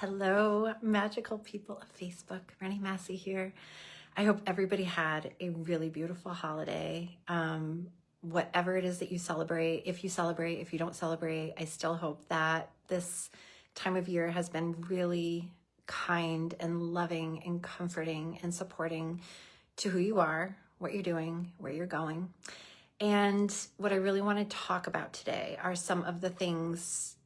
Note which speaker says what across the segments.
Speaker 1: Hello, magical people of Facebook. Rennie Massey here. I hope everybody had a really beautiful holiday. Whatever it is that you celebrate, if you don't celebrate, I still hope that this time of year has been really kind and loving and comforting and supporting to who you are, what you're doing, where you're going. And what I really want to talk about today are some of the things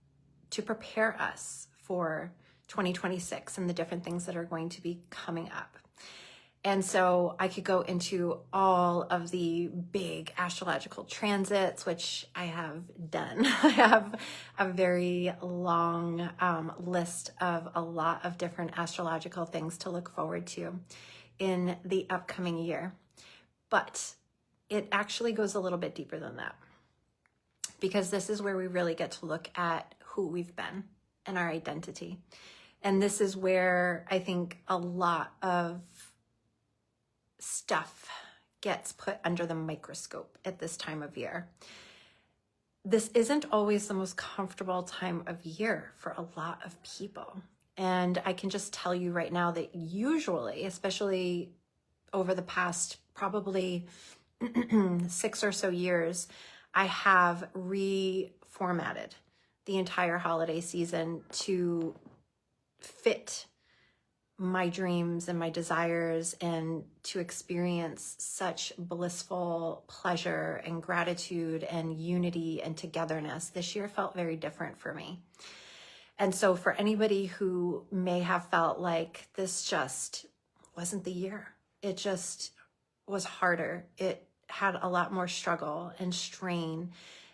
Speaker 1: to prepare us for 2026 and the different things that are going to be coming up. And so I could go into all of the big astrological transits, which I have done. I have a very long list of a lot of different astrological things to look forward to in the upcoming year. But it actually goes a little bit deeper than that, because this is where we really get to look at who we've been and our identity. And this is where I think a lot of stuff gets put under the microscope at this time of year. This isn't always the most comfortable time of year for a lot of people. And I can just tell you right now that usually, especially over the past probably 6 or so years, I have reformatted the entire holiday season to fit my dreams and my desires and to experience such blissful pleasure and gratitude and unity and togetherness. This year felt very different for me. And so for anybody who may have felt like this just wasn't the year, it just was harder, it had a lot more struggle and strain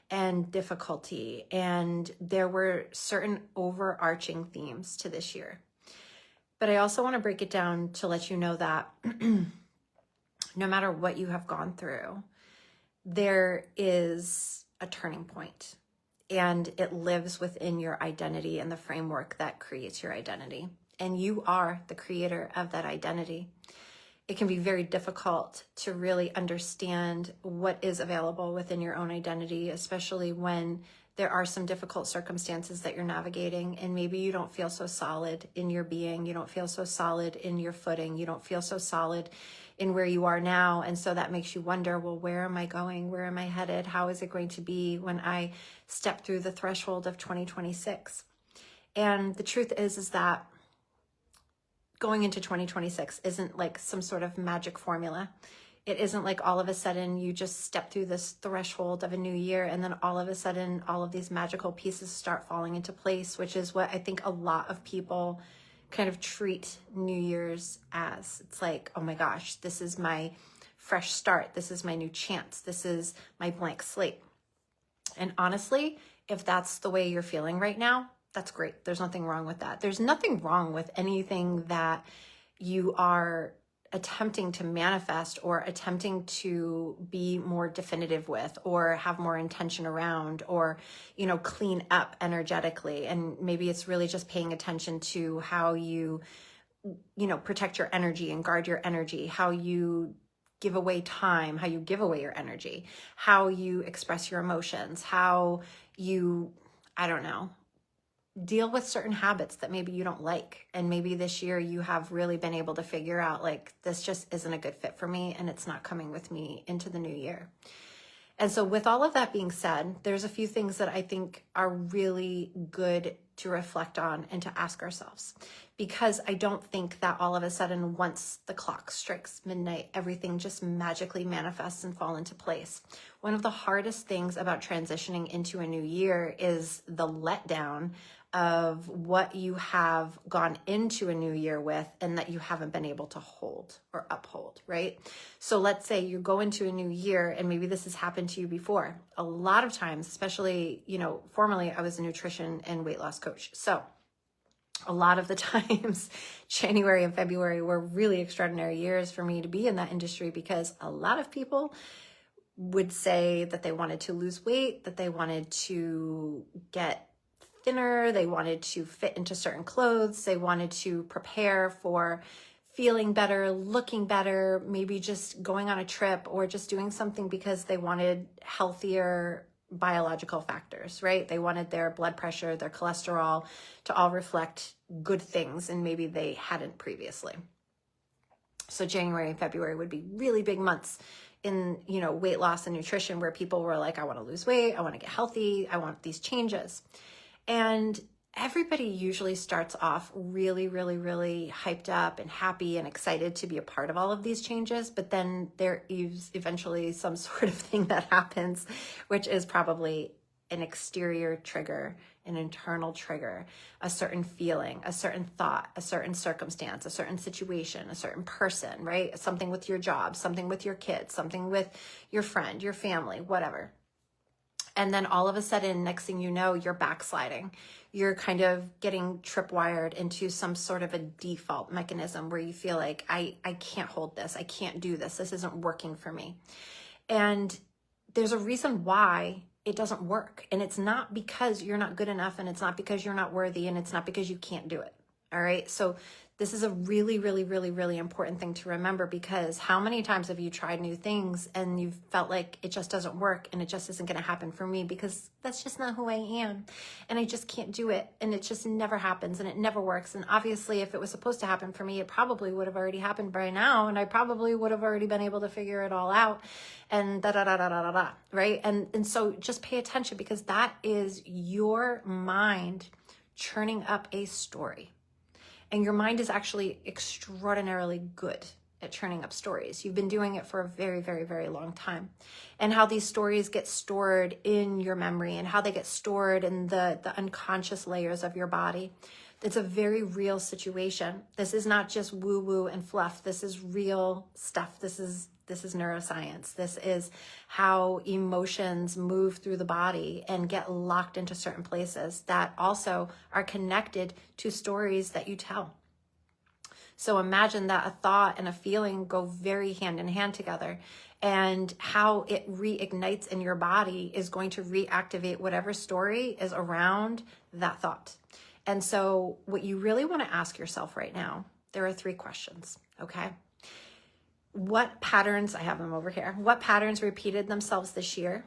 Speaker 1: and difficulty, and there were certain overarching themes to this year. But I also want to break it down to let you know that no matter what you have gone through, there is a turning point, and it lives within your identity and the framework that creates your identity. And you are the creator of that identity. It can be very difficult to really understand what is available within your own identity, especially when there are some difficult circumstances that you're navigating, and maybe you don't feel so solid in your being, you don't feel so solid in your footing, you don't feel so solid in where you are now. And so that makes you wonder, well, where am I going? Where am I headed? How is it going to be when I step through the threshold of 2026? And the truth is that going into 2026 isn't like some sort of magic formula. It isn't like all of a sudden you just step through this threshold of a new year and then all of a sudden all of these magical pieces start falling into place, which is what I think a lot of people kind of treat New Year's as. It's like, oh my gosh, this is my fresh start. This is my new chance. This is my blank slate. And honestly, if that's the way you're feeling right now, that's great. There's nothing wrong with that. There's nothing wrong with anything that you are attempting to manifest or attempting to be more definitive with or have more intention around or, clean up energetically. And maybe it's really just paying attention to how you, protect your energy and guard your energy, how you give away time, how you give away your energy, how you express your emotions, how you, deal with certain habits that maybe you don't like. And maybe this year you have really been able to figure out like, this just isn't a good fit for me and it's not coming with me into the new year. And so with all of that being said, there's a few things that I think are really good to reflect on and to ask ourselves, because I don't think that all of a sudden, once the clock strikes midnight, everything just magically manifests and fall into place. One of the hardest things about transitioning into a new year is the letdown of what you have gone into a new year with and that you haven't been able to hold or uphold, right? So let's say you go into a new year, and maybe this has happened to you before. A lot of times, especially, formerly I was a nutrition and weight loss coach. So a lot of the times, January and February were really extraordinary years for me to be in that industry, because a lot of people would say that they wanted to lose weight, that they wanted to get thinner, they wanted to fit into certain clothes, they wanted to prepare for feeling better, looking better, maybe just going on a trip or just doing something because they wanted healthier biological factors, right? They wanted their blood pressure, their cholesterol to all reflect good things, and maybe they hadn't previously. So January and February would be really big months in, weight loss and nutrition, where people were like, I want to lose weight, I want to get healthy, I want these changes. And everybody usually starts off really, really, really hyped up and happy and excited to be a part of all of these changes. But then there is eventually some sort of thing that happens, which is probably an exterior trigger, an internal trigger, a certain feeling, a certain thought, a certain circumstance, a certain situation, a certain person, right? Something with your job, something with your kids, something with your friend, your family, whatever. And then all of a sudden, next thing you know, you're backsliding. You're kind of getting tripwired into some sort of a default mechanism where you feel like, I can't hold this. I can't do this. This isn't working for me. And there's a reason why it doesn't work. And it's not because you're not good enough, and it's not because you're not worthy, and it's not because you can't do it. All right. So this is a really, really, really, really important thing to remember, because how many times have you tried new things and you've felt like it just doesn't work, and it just isn't going to happen for me because that's just not who I am, and I just can't do it, and it just never happens, and it never works. And obviously, if it was supposed to happen for me, it probably would have already happened by now, and I probably would have already been able to figure it all out, and right? And so just pay attention, because that is your mind churning up a story. And your mind is actually extraordinarily good at churning up stories. You've been doing it for a very, very, very long time. And how these stories get stored in your memory, and how they get stored in the unconscious layers of your body. It's a very real situation. This is not just woo-woo and fluff. This is real stuff. This is neuroscience. This is how emotions move through the body and get locked into certain places that also are connected to stories that you tell. So imagine that a thought and a feeling go very hand in hand together, and how it reignites in your body is going to reactivate whatever story is around that thought. And so what you really want to ask yourself right now, there are 3 questions, okay? What patterns, I have them over here, what patterns repeated themselves this year,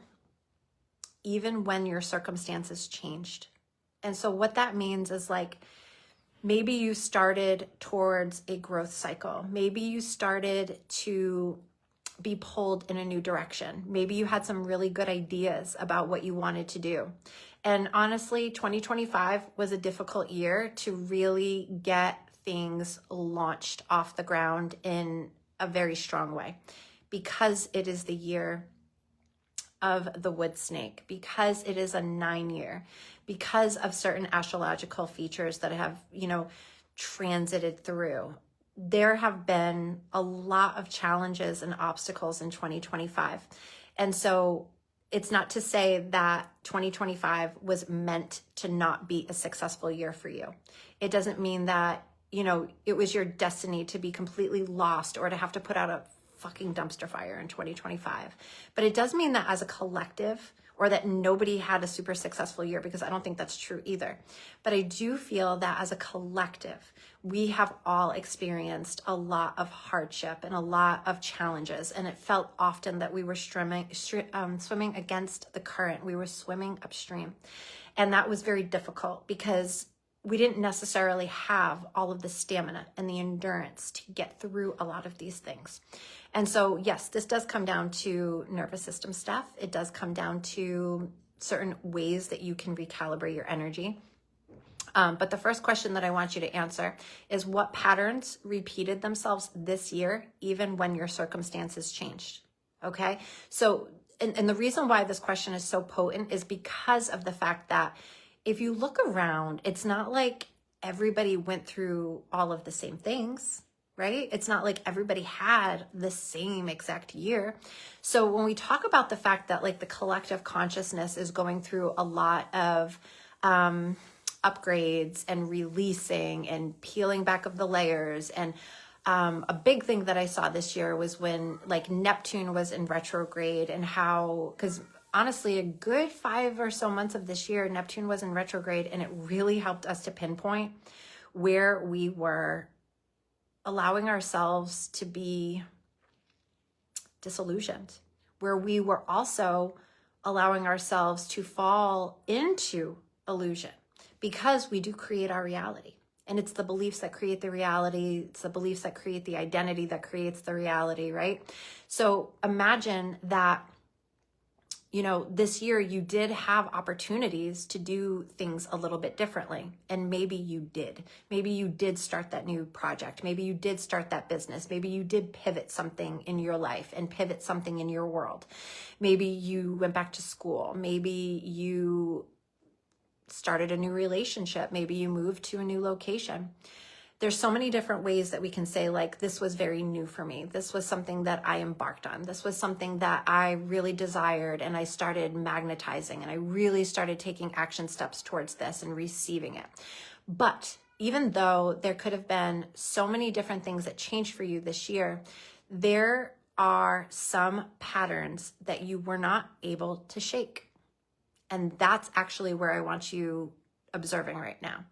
Speaker 1: even when your circumstances changed? And so what that means is, like, maybe you started towards a growth cycle. Maybe you started to be pulled in a new direction. Maybe you had some really good ideas about what you wanted to do. And honestly, 2025 was a difficult year to really get things launched off the ground in a very strong way, because it is the year of the wood snake, because it is a 9 year, because of certain astrological features that have, transited through. There have been a lot of challenges and obstacles in 2025. And so it's not to say that 2025 was meant to not be a successful year for you. It doesn't mean that, it was your destiny to be completely lost or to have to put out a fucking dumpster fire in 2025. But it does mean that as a collective, or that nobody had a super successful year, because I don't think that's true either. But I do feel that as a collective, we have all experienced a lot of hardship and a lot of challenges. And it felt often that we were swimming against the current. We were swimming upstream. And that was very difficult, because we didn't necessarily have all of the stamina and the endurance to get through a lot of these things. And so, yes, this does come down to nervous system stuff. It does come down to certain ways that you can recalibrate your energy. But the first question that I want you to answer is, what patterns repeated themselves this year, even when your circumstances changed? Okay. So, and the reason why this question is so potent is because of the fact that if you look around, it's not like everybody went through all of the same things, right? It's not like everybody had the same exact year. So when we talk about the fact that, like, the collective consciousness is going through a lot of upgrades and releasing and peeling back of the layers, and a big thing that I saw this year was when, like, Neptune was in retrograde, and how, because honestly, a good 5 or so months of this year, Neptune was in retrograde, and it really helped us to pinpoint where we were allowing ourselves to be disillusioned, where we were also allowing ourselves to fall into illusion, because we do create our reality. And it's the beliefs that create the reality. It's the beliefs that create the identity that creates the reality, right? So imagine that, you know, this year you did have opportunities to do things a little bit differently. And maybe you did. Maybe you did start that new project. Maybe you did start that business. Maybe you did pivot something in your life and pivot something in your world. Maybe you went back to school. Maybe you started a new relationship. Maybe you moved to a new location. There's so many different ways that we can say, like, this was very new for me. This was something that I embarked on. This was something that I really desired, and I started magnetizing, and I really started taking action steps towards this and receiving it. But even though there could have been so many different things that changed for you this year, there are some patterns that you were not able to shake. And that's actually where I want you observing right now.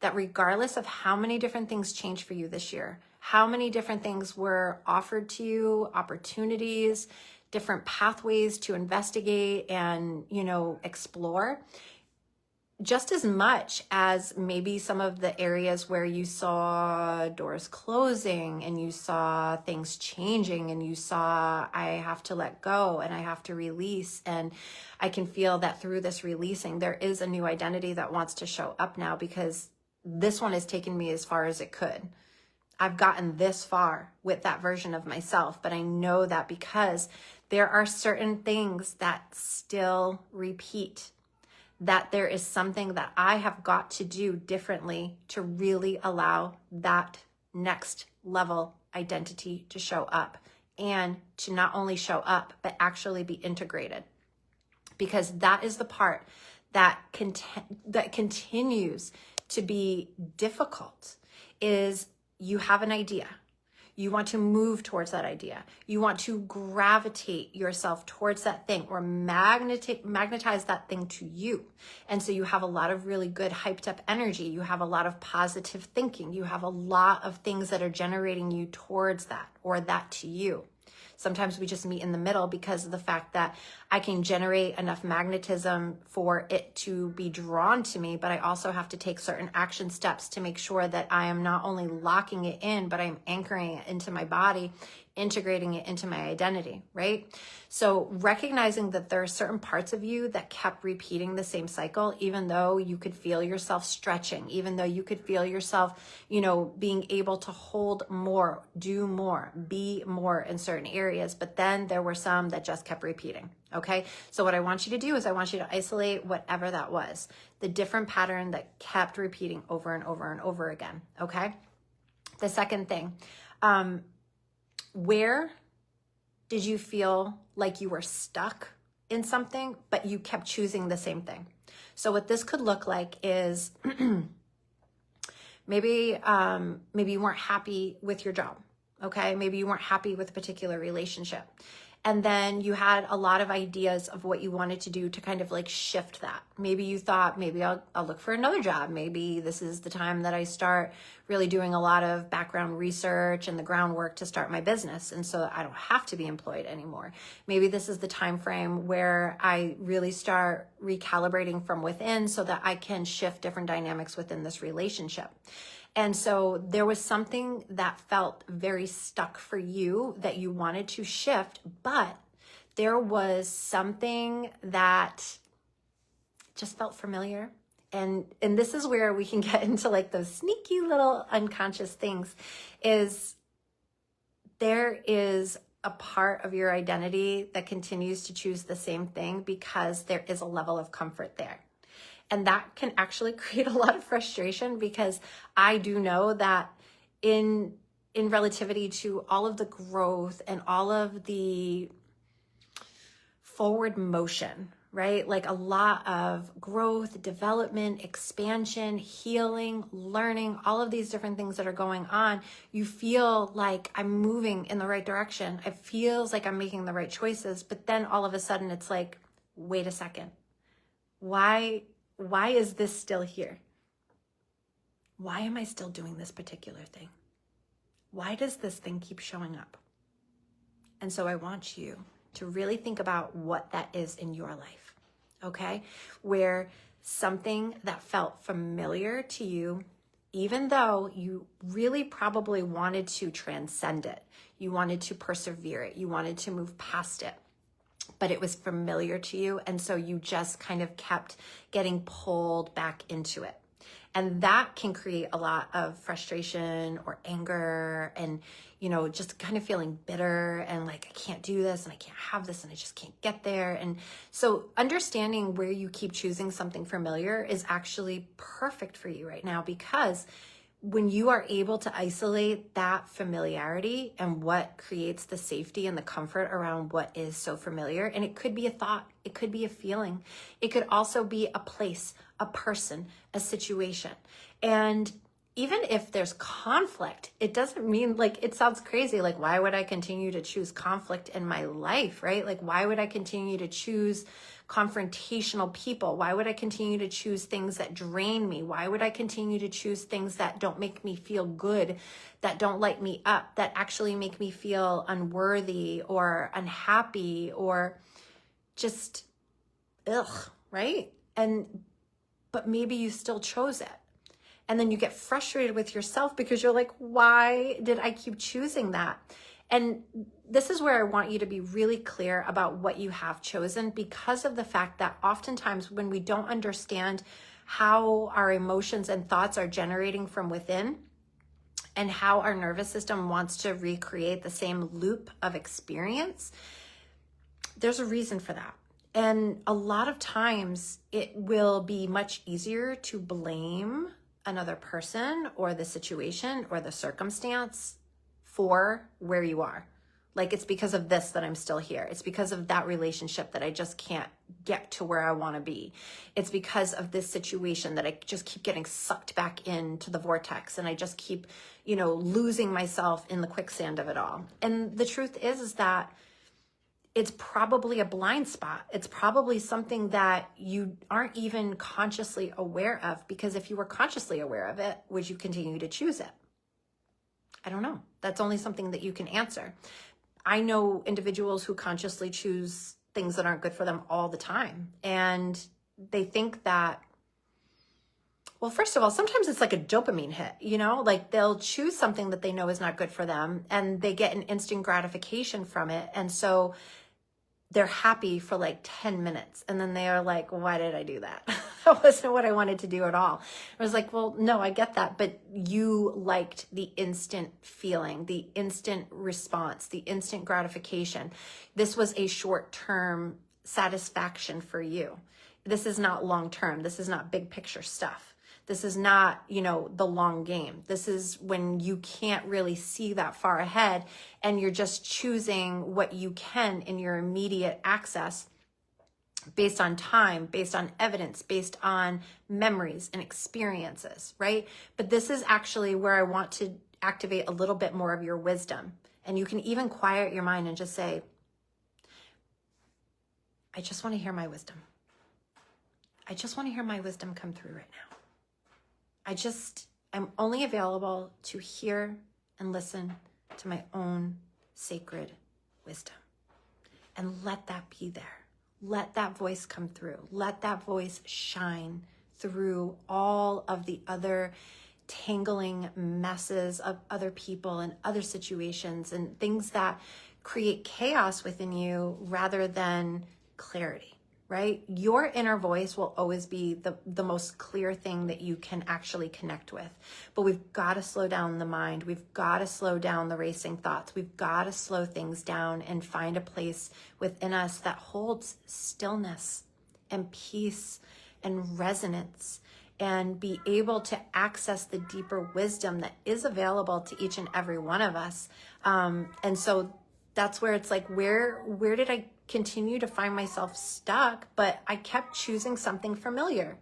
Speaker 1: That regardless of how many different things changed for you this year, how many different things were offered to you, opportunities, different pathways to investigate and, you know, explore, just as much as maybe some of the areas where you saw doors closing and you saw things changing and you saw, I have to let go and I have to release, and I can feel that through this releasing, there is a new identity that wants to show up now, because this one has taken me as far as it could. I've gotten this far with that version of myself, but I know that because there are certain things that still repeat, that there is something that I have got to do differently to really allow that next level identity to show up, and to not only show up, but actually be integrated. Because that is the part that continues to be difficult. Is you have an idea. You want to move towards that idea. You want to gravitate yourself towards that thing, or magnetize that thing to you. And so you have a lot of really good hyped up energy. You have a lot of positive thinking. You have a lot of things that are generating you towards that, or that to you. Sometimes we just meet in the middle because of the fact that I can generate enough magnetism for it to be drawn to me, but I also have to take certain action steps to make sure that I am not only locking it in, but I'm anchoring it into my body, integrating it into my identity, right? So recognizing that there are certain parts of you that kept repeating the same cycle, even though you could feel yourself stretching, even though you could feel yourself, you know, being able to hold more, do more, be more in certain areas. But then there were some that just kept repeating. Okay. So what I want you to do is I want you to isolate whatever that was, the different pattern that kept repeating over and over and over again. Okay. The second thing, where did you feel like you were stuck in something, but you kept choosing the same thing? So what this could look like is maybe you weren't happy with your job. Okay. Maybe you weren't happy with a particular relationship. And then you had a lot of ideas of what you wanted to do to kind of like shift that. Maybe you thought, maybe I'll look for another job. Maybe this is the time that I start really doing a lot of background research and the groundwork to start my business. And so I don't have to be employed anymore. Maybe this is the time frame where I really start recalibrating from within so that I can shift different dynamics within this relationship. And so there was something that felt very stuck for you that you wanted to shift, but there was something that just felt familiar. And this is where we can get into like those sneaky little unconscious things. Is there is a part of your identity that continues to choose the same thing because there is a level of comfort there. And that can actually create a lot of frustration, because I do know that in relativity to all of the growth and all of the forward motion, right? Like a lot of growth, development, expansion, healing, learning, all of these different things that are going on, you feel like I'm moving in the right direction. It feels like I'm making the right choices. But then all of a sudden it's like, wait a second. Why is this still here? Why am I still doing this particular thing? Why does this thing keep showing up? And so I want you to really think about what that is in your life, okay? Where something that felt familiar to you, even though you really probably wanted to transcend it, you wanted to persevere it, you wanted to move past it, but it was familiar to you. And so you just kind of kept getting pulled back into it. And that can create a lot of frustration or anger and, just kind of feeling bitter and like, I can't do this and I can't have this and I just can't get there. And so understanding where you keep choosing something familiar is actually perfect for you right now, because when you are able to isolate that familiarity and what creates the safety and the comfort around what is so familiar, and it could be a thought, it could be a feeling, it could also be a place, a person, a situation. And even if there's conflict, it doesn't mean, like, it sounds crazy. Like, why would I continue to choose conflict in my life, right? Like, why would I continue to choose confrontational people? Why would I continue to choose things that drain me? Why would I continue to choose things that don't make me feel good, that don't light me up, that actually make me feel unworthy or unhappy or just, right? But maybe you still chose it. And then you get frustrated with yourself because you're like, why did I keep choosing that? And this is where I want you to be really clear about what you have chosen, because of the fact that oftentimes when we don't understand how our emotions and thoughts are generating from within and how our nervous system wants to recreate the same loop of experience, there's a reason for that. And a lot of times it will be much easier to blame another person or the situation or the circumstance for where you are. Like, it's because of this that I'm still here. It's because of that relationship that I just can't get to where I want to be. It's because of this situation that I just keep getting sucked back into the vortex and I just keep, losing myself in the quicksand of it all. And the truth is that it's probably a blind spot. It's probably something that you aren't even consciously aware of, because if you were consciously aware of it, would you continue to choose it? I don't know. That's only something that you can answer. I know individuals who consciously choose things that aren't good for them all the time. And they think that, well, first of all, sometimes it's like a dopamine hit, like they'll choose something that they know is not good for them and they get an instant gratification from it. And so they're happy for like 10 minutes. And then they are like, why did I do that? That wasn't what I wanted to do at all. I was like, well, no, I get that. But you liked the instant feeling, the instant response, the instant gratification. This was a short-term satisfaction for you. This is not long-term. This is not big picture stuff. This is not, the long game. This is when you can't really see that far ahead and you're just choosing what you can in your immediate access based on time, based on evidence, based on memories and experiences, right? But this is actually where I want to activate a little bit more of your wisdom. And you can even quiet your mind and just say, I just want to hear my wisdom. I just want to hear my wisdom come through right now. I'm only available to hear and listen to my own sacred wisdom. And let that be there. Let that voice come through. Let that voice shine through all of the other tangling messes of other people and other situations and things that create chaos within you rather than clarity. Right? Your inner voice will always be the most clear thing that you can actually connect with. But we've got to slow down the mind. We've got to slow down the racing thoughts. We've got to slow things down and find a place within us that holds stillness and peace and resonance, and be able to access the deeper wisdom that is available to each and every one of us. And so that's where it's like, where did I continue to find myself stuck? But I kept choosing something familiar.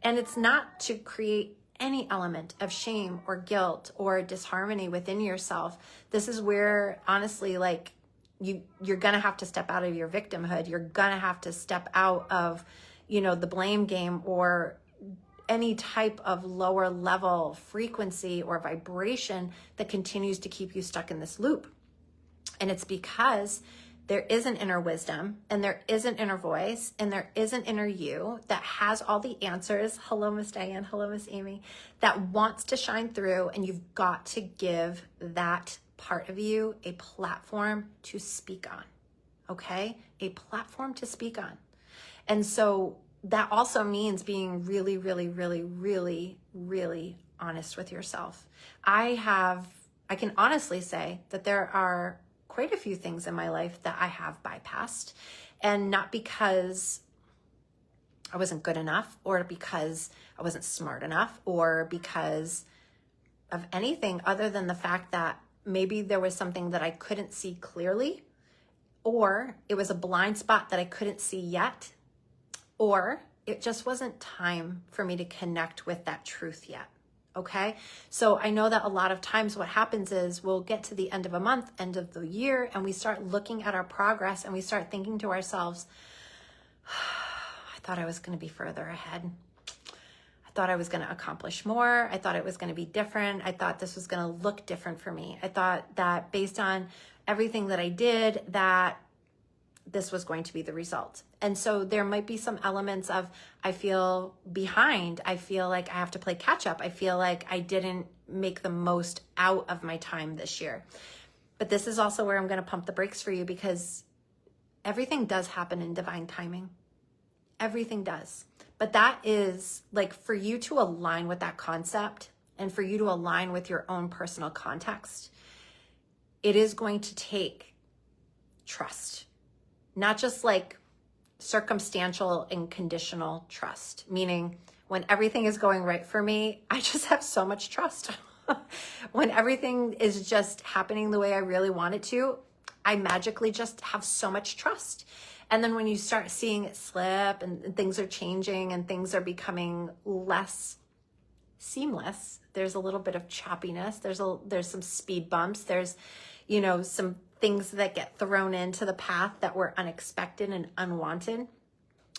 Speaker 1: And it's not to create any element of shame or guilt or disharmony within yourself. This is where, honestly, like, you're gonna have to step out of your victimhood. You're gonna have to step out of, the blame game or any type of lower level frequency or vibration that continues to keep you stuck in this loop. And it's because there is an inner wisdom, and there is an inner voice, and there is an inner you that has all the answers. Hello, Miss Diane. Hello, Miss Amy. That wants to shine through, and you've got to give that part of you a platform to speak on, okay? A platform to speak on. And so that also means being really, really, really, really, really honest with yourself. I can honestly say that there are quite a few things in my life that I have bypassed, and not because I wasn't good enough, or because I wasn't smart enough, or because of anything other than the fact that maybe there was something that I couldn't see clearly, or it was a blind spot that I couldn't see yet, or it just wasn't time for me to connect with that truth yet. Okay. So I know that a lot of times what happens is we'll get to the end of a month, end of the year, and we start looking at our progress and we start thinking to ourselves, I thought I was going to be further ahead. I thought I was going to accomplish more. I thought it was going to be different. I thought this was going to look different for me. I thought that based on everything that I did, that this was going to be the result. And so there might be some elements of, I feel behind. I feel like I have to play catch up. I feel like I didn't make the most out of my time this year. But this is also where I'm going to pump the brakes for you, because everything does happen in divine timing. Everything does. But that is like, for you to align with that concept and for you to align with your own personal context, it is going to take trust. Not just like circumstantial and conditional trust, meaning when everything is going right for me, I just have so much trust. When everything is just happening the way I really want it to, I magically just have so much trust. And then when you start seeing it slip and things are changing and things are becoming less seamless, there's a little bit of choppiness. There's some speed bumps. There's, some things that get thrown into the path that were unexpected and unwanted.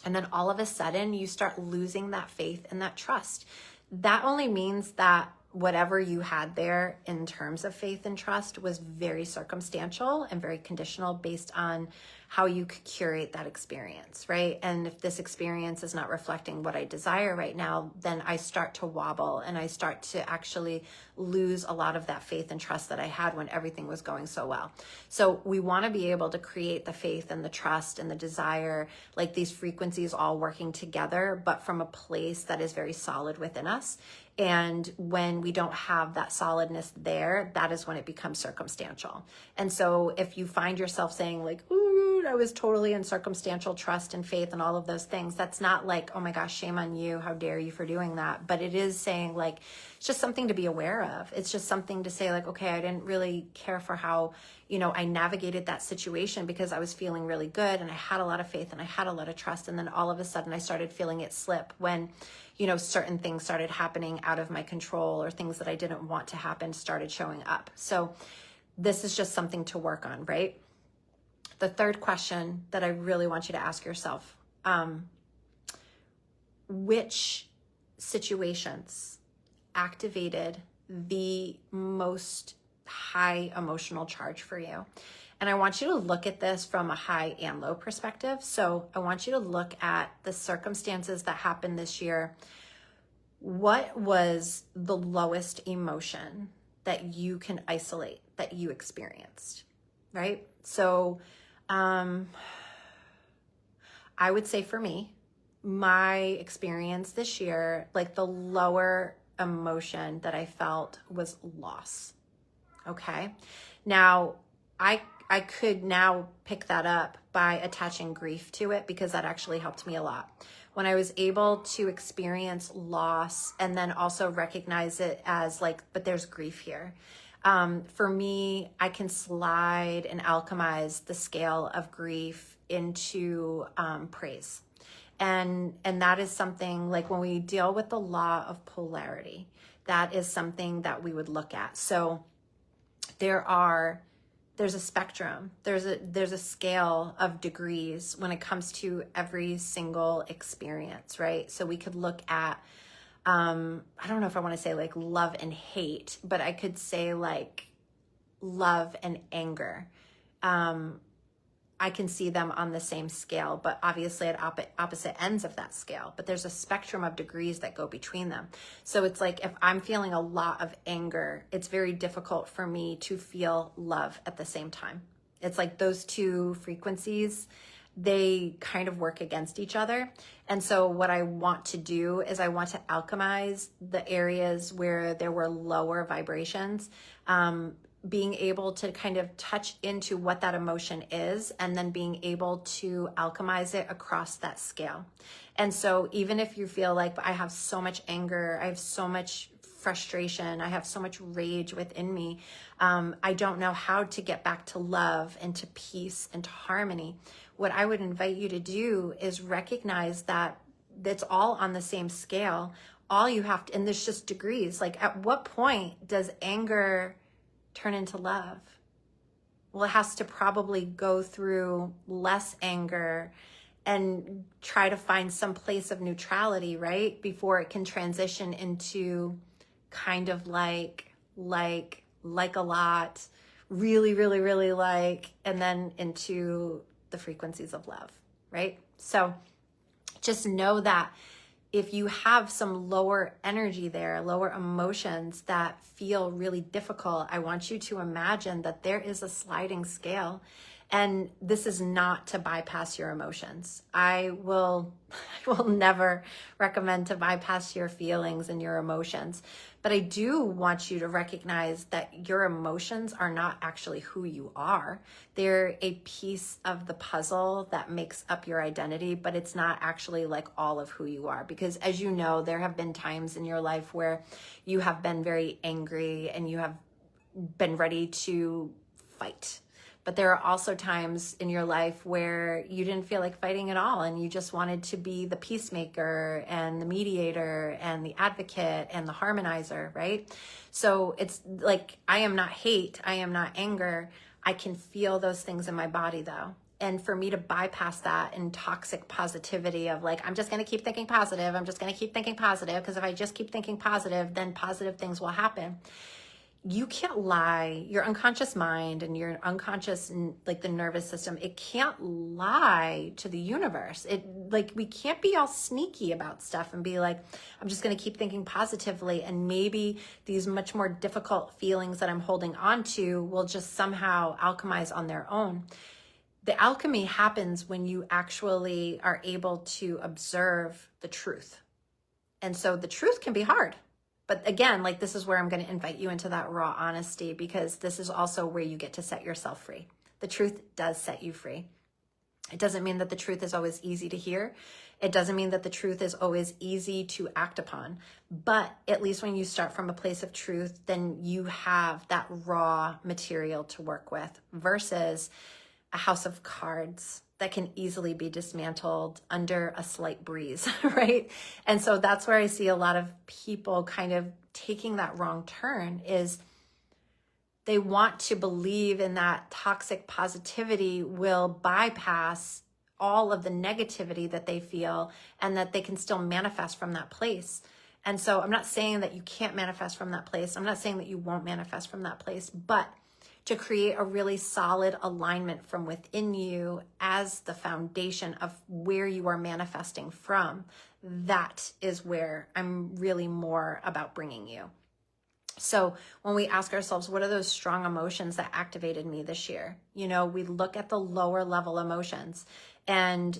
Speaker 1: And then all of a sudden you start losing that faith and that trust. That only means that whatever you had there in terms of faith and trust was very circumstantial and very conditional based on how you could curate that experience, right? And if this experience is not reflecting what I desire right now, then I start to wobble and I start to actually lose a lot of that faith and trust that I had when everything was going so well. So we want to be able to create the faith and the trust and the desire, like these frequencies all working together, but from a place that is very solid within us. And when we don't have that solidness there, that is when it becomes circumstantial. And so if you find yourself saying like, ooh, I was totally in circumstantial trust and faith and all of those things, that's not like, oh my gosh, shame on you. How dare you for doing that? But it is saying like, it's just something to be aware of. It's just something to say like, okay, I didn't really care for how, I navigated that situation because I was feeling really good and I had a lot of faith and I had a lot of trust. And then all of a sudden I started feeling it slip when certain things started happening out of my control, or things that I didn't want to happen started showing up. So this is just something to work on, right? The third question that I really want you to ask yourself, which situations activated the most high emotional charge for you? And I want you to look at this from a high and low perspective. So I want you to look at the circumstances that happened this year. What was the lowest emotion that you can isolate, that you experienced, right? So I would say for me, my experience this year, like the lower emotion that I felt was loss. Okay. Now I could now pick that up by attaching grief to it, because that actually helped me a lot. When I was able to experience loss and then also recognize it as like, but there's grief here. For me, I can slide and alchemize the scale of grief into praise. And that is something like when we deal with the law of polarity, that is something that we would look at. So there's a spectrum, there's a scale of degrees when it comes to every single experience, right? So we could look at, I don't know if I want to say like love and hate, but I could say like love and anger, I can see them on the same scale, but obviously at opposite ends of that scale. But there's a spectrum of degrees that go between them. So it's like if I'm feeling a lot of anger, it's very difficult for me to feel love at the same time. It's like those two frequencies, they kind of work against each other. And so what I want to do is I want to alchemize the areas where there were lower vibrations, being able to kind of touch into what that emotion is, and then being able to alchemize it across that scale. And so even if you feel like I have so much anger, I have so much frustration, I have so much rage within me, I don't know how to get back to love and to peace and to harmony. What I would invite you to do is recognize that it's all on the same scale. All you have to, and there's just degrees. Like, at what point does anger turn into love? Well, it has to probably go through less anger and try to find some place of neutrality, right? Before it can transition into kind of like a lot, really, really, really like, and then into the frequencies of love, right? So just know that if you have some lower energy there, lower emotions that feel really difficult, I want you to imagine that there is a sliding scale. And this is not to bypass your emotions. I will never recommend to bypass your feelings and your emotions. But I do want you to recognize that your emotions are not actually who you are. They're a piece of the puzzle that makes up your identity, but it's not actually like all of who you are. Because as you know, there have been times in your life where you have been very angry and you have been ready to fight. But there are also times in your life where you didn't feel like fighting at all, and you just wanted to be the peacemaker and the mediator and the advocate and the harmonizer, right? So it's like, I am not hate, I am not anger. I can feel those things in my body though. And for me to bypass that in toxic positivity of like, I'm just going to keep thinking positive, I'm just going to keep thinking positive, because if I just keep thinking positive, then positive things will happen. You can't lie. Your unconscious mind and your unconscious, like the nervous system, it can't lie to the universe. We can't be all sneaky about stuff and be like, I'm just going to keep thinking positively, and maybe these much more difficult feelings that I'm holding on to will just somehow alchemize on their own. The alchemy happens when you actually are able to observe the truth. And so the truth can be hard. But again, like, this is where I'm going to invite you into that raw honesty, because this is also where you get to set yourself free. The truth does set you free. It doesn't mean that the truth is always easy to hear. It doesn't mean that the truth is always easy to act upon. But at least when you start from a place of truth, then you have that raw material to work with, versus a house of cards that can easily be dismantled under a slight breeze, right? And so that's where I see a lot of people kind of taking that wrong turn, is they want to believe in that toxic positivity will bypass all of the negativity that they feel, and that they can still manifest from that place. And so I'm not saying that you can't manifest from that place. I'm not saying that you won't manifest from that place, but to create a really solid alignment from within you as the foundation of where you are manifesting from, that is where I'm really more about bringing you. So when we ask ourselves, what are those strong emotions that activated me this year? You know, we look at the lower level emotions, and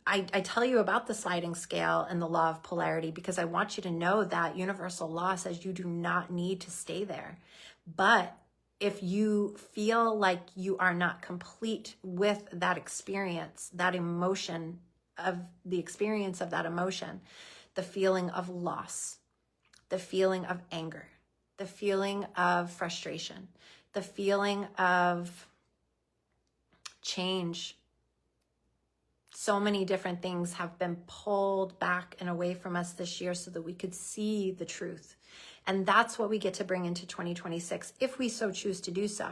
Speaker 1: I tell you about the sliding scale and the law of polarity, because I want you to know that universal law says you do not need to stay there. But if you feel like you are not complete with that experience, that emotion of the experience of that emotion, the feeling of loss, the feeling of anger, the feeling of frustration, the feeling of change, So many different things have been pulled back and away from us this year so that we could see the truth. And that's what we get to bring into 2026 if we so choose to do so.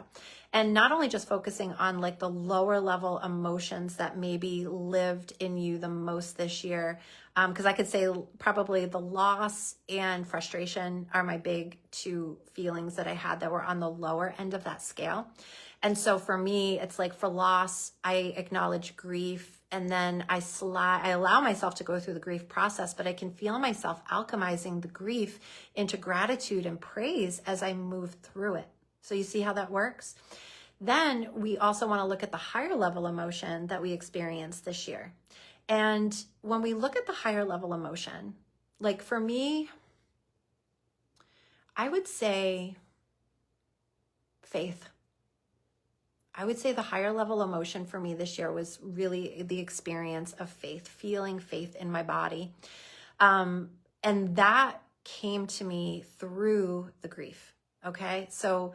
Speaker 1: And not only just focusing on like the lower level emotions that maybe lived in you the most this year, because I could say probably the loss and frustration are my big two feelings that I had that were on the lower end of that scale. And so for me, it's like for loss, I acknowledge grief, and then I allow myself to go through the grief process, but I can feel myself alchemizing the grief into gratitude and praise as I move through it. So you see how that works? Then we also want to look at the higher level emotion that we experienced this year. And when we look at the higher level emotion, like for me, I would say faith. I would say the higher level emotion for me this year was really the experience of faith, feeling faith in my body. And that came to me through the grief. Okay. So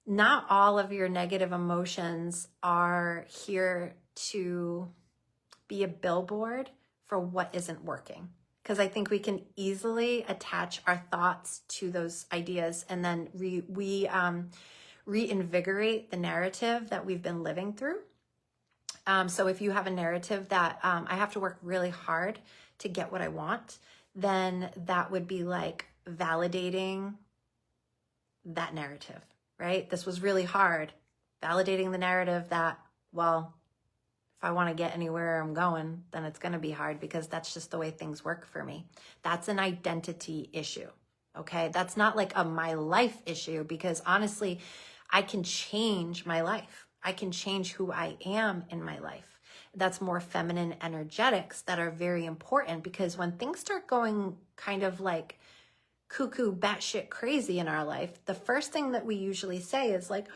Speaker 1: not all of your negative emotions are here to be a billboard for what isn't working. Because I think we can easily attach our thoughts to those ideas and then reinvigorate the narrative that we've been living through. So if you have a narrative that I have to work really hard to get what I want, then that would be like validating that narrative, right? This was really hard. Validating the narrative that, well, if I want to get anywhere I'm going, then it's going to be hard because that's just the way things work for me. That's an identity issue. Okay. That's not like a my life issue, because honestly, I can change my life. I can change who I am in my life. That's more feminine energetics that are very important, because when things start going kind of like cuckoo, batshit crazy in our life, the first thing that we usually say is like,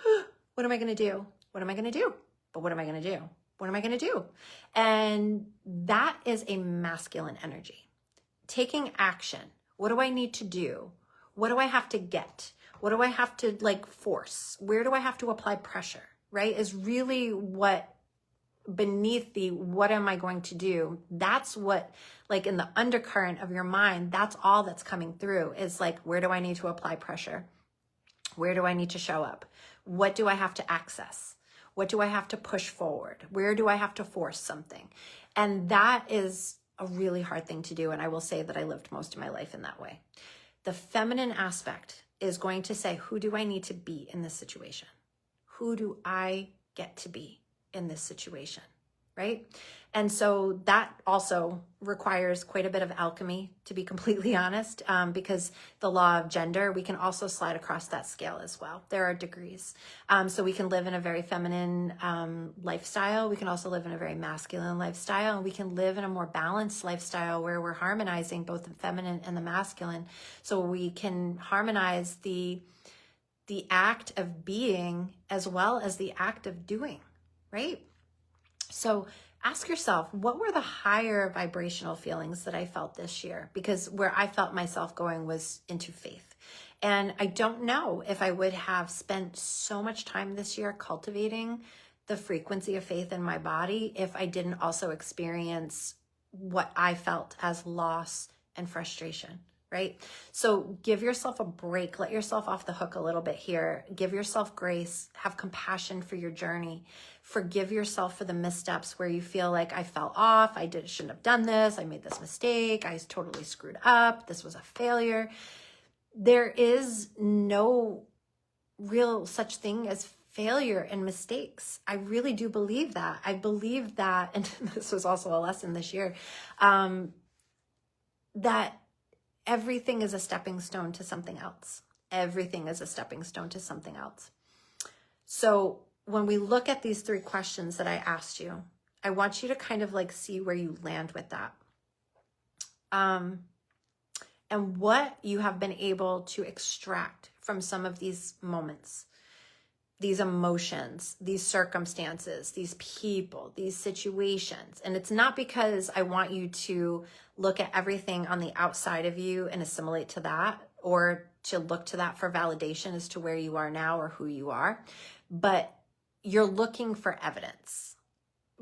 Speaker 1: what am I going to do? What am I going to do? But what am I going to do? What am I going to do? And that is a masculine energy. Taking action. What do I need to do? What do I have to get? What do I have to like force? Where do I have to apply pressure? Right? Is really what beneath the what am I going to do? That's what, like in the undercurrent of your mind, that's all that's coming through is like, where do I need to apply pressure? Where do I need to show up? What do I have to access? What do I have to push forward? Where do I have to force something? And that is a really hard thing to do. And I will say that I lived most of my life in that way. The feminine aspect is going to say, who do I need to be in this situation? Who do I get to be in this situation, right? And so that also requires quite a bit of alchemy, to be completely honest, because the law of gender, we can also slide across that scale as well. There are degrees. So we can live in a very feminine lifestyle. We can also live in a very masculine lifestyle. And we can live in a more balanced lifestyle where we're harmonizing both the feminine and the masculine. So we can harmonize the act of being as well as the act of doing, right? So ask yourself, what were the higher vibrational feelings that I felt this year? Because where I felt myself going was into faith. And I don't know if I would have spent so much time this year cultivating the frequency of faith in my body if I didn't also experience what I felt as loss and frustration. Right? So give yourself a break, let yourself off the hook a little bit here, give yourself grace, have compassion for your journey, forgive yourself for the missteps where you feel like I fell off, shouldn't have done this, I made this mistake, I totally screwed up, this was a failure. There is no real such thing as failure and mistakes. I really do believe that. I believe that, and this was also a lesson this year, that everything is a stepping stone to something else. Everything is a stepping stone to something else. So when we look at these 3 questions that I asked you, I want you to kind of like see where you land with that. And what you have been able to extract from some of these moments, these emotions, these circumstances, these people, these situations. And it's not because I want you to look at everything on the outside of you and assimilate to that, or to look to that for validation as to where you are now or who you are, but you're looking for evidence,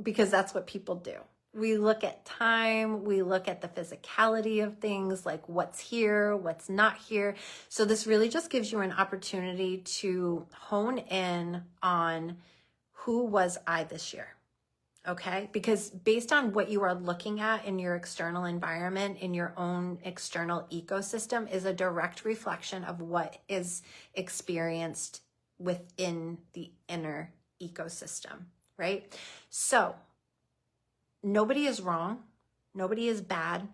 Speaker 1: because that's what people do. We look at time, we look at the physicality of things, like what's here, what's not here. So this really just gives you an opportunity to hone in on who was I this year, okay? Because based on what you are looking at in your external environment, in your own external ecosystem, is a direct reflection of what is experienced within the inner ecosystem, right? So nobody is wrong. Nobody is bad.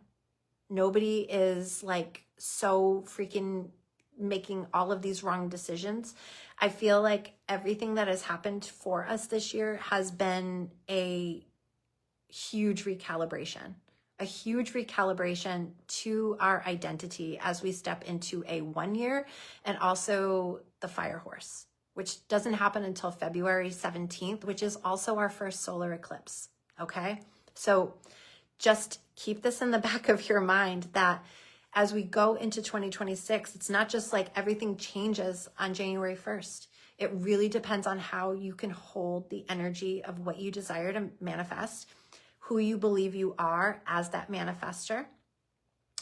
Speaker 1: Nobody is like so freaking making all of these wrong decisions. I feel like everything that has happened for us this year has been a huge recalibration to our identity as we step into a 1 year, and also the fire horse, which doesn't happen until February 17th, which is also our first solar eclipse. Okay. So just keep this in the back of your mind that as we go into 2026, it's not just like everything changes on January 1st. It really depends on how you can hold the energy of what you desire to manifest, who you believe you are as that manifester,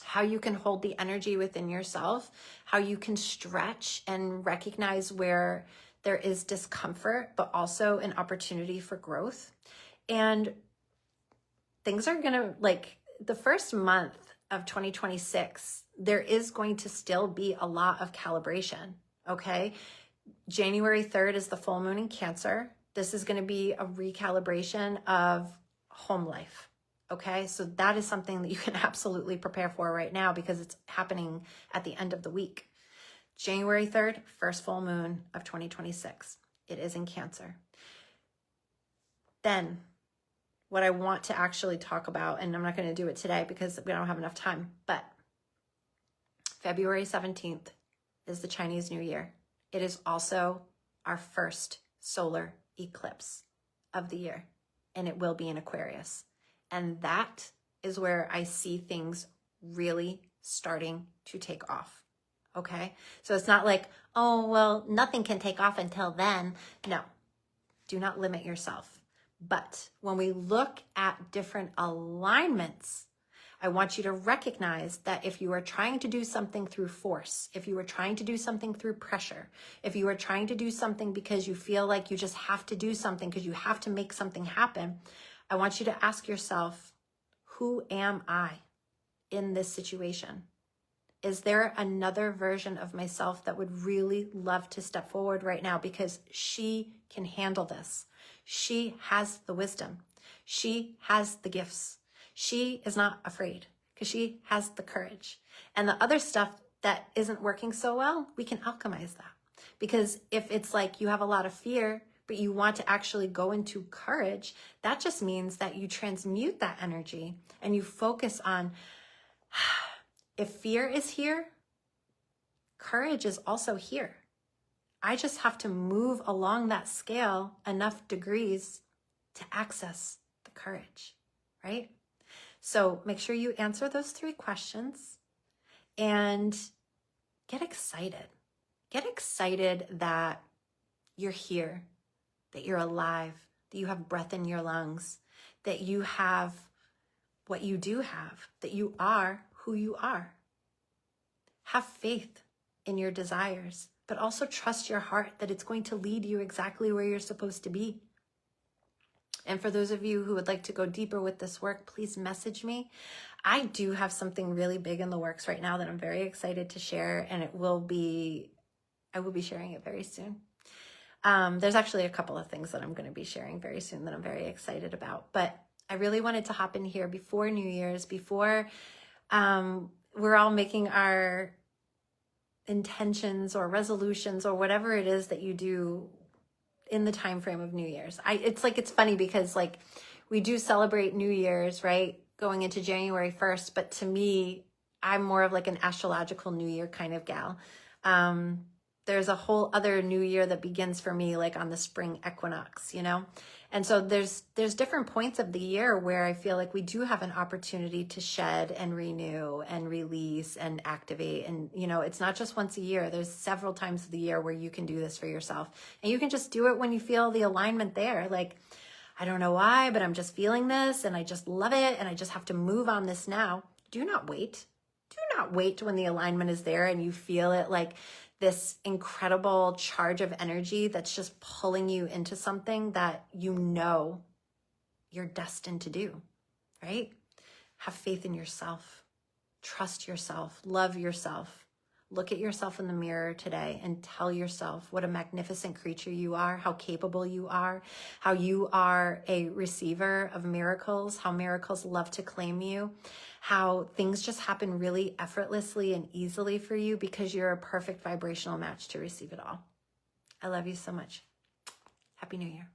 Speaker 1: how you can hold the energy within yourself, how you can stretch and recognize where there is discomfort, but also an opportunity for growth. And things are going to, like, the first month of 2026, there is going to still be a lot of calibration, okay? January 3rd is the full moon in Cancer. This is going to be a recalibration of home life, okay? So that is something that you can absolutely prepare for right now because it's happening at the end of the week. January 3rd, first full moon of 2026. It is in Cancer. Then what I want to actually talk about, and I'm not going to do it today because we don't have enough time, but February 17th is the Chinese New Year. It is also our first solar eclipse of the year, and it will be in Aquarius. And that is where I see things really starting to take off, okay? So it's not like, oh, well, nothing can take off until then. No, do not limit yourself. But when we look at different alignments, I want you to recognize that if you are trying to do something through force, if you are trying to do something through pressure, if you are trying to do something because you feel like you just have to do something because you have to make something happen, I want you to ask yourself, who am I in this situation? Is there another version of myself that would really love to step forward right now because she can handle this? She has the wisdom. She has the gifts. She is not afraid because she has the courage. And the other stuff that isn't working so well, we can alchemize that. Because if it's like you have a lot of fear, but you want to actually go into courage, that just means that you transmute that energy and you focus on, if fear is here, courage is also here. I just have to move along that scale enough degrees to access the courage, right? So make sure you answer those 3 questions and get excited. Get excited that you're here, that you're alive, that you have breath in your lungs, that you have what you do have, that you are who you are. Have faith in your desires, but also trust your heart that it's going to lead you exactly where you're supposed to be. And for those of you who would like to go deeper with this work, please message me. I do have something really big in the works right now that I'm very excited to share, and I will be sharing it very soon. There's actually a couple of things that I'm going to be sharing very soon that I'm very excited about, but I really wanted to hop in here before New Year's, before we're all making our intentions or resolutions or whatever it is that you do in the time frame of New Year's. It's funny because like we do celebrate New Year's, right? Going into January 1st, but to me, I'm more of like an astrological New Year kind of gal. There's a whole other New Year that begins for me like on the spring equinox, you know? And so there's different points of the year where I feel like we do have an opportunity to shed and renew and release and activate. And, you know, it's not just once a year. There's several times of the year where you can do this for yourself. And you can just do it when you feel the alignment there. Like, I don't know why, but I'm just feeling this and I just love it and I just have to move on this now. Do not wait. Do not wait when the alignment is there and you feel it like this incredible charge of energy that's just pulling you into something that you know you're destined to do, right? Have faith in yourself. Trust yourself. Love yourself. Look at yourself in the mirror today and tell yourself what a magnificent creature you are, how capable you are, how you are a receiver of miracles, how miracles love to claim you, how things just happen really effortlessly and easily for you because you're a perfect vibrational match to receive it all. I love you so much. Happy New Year.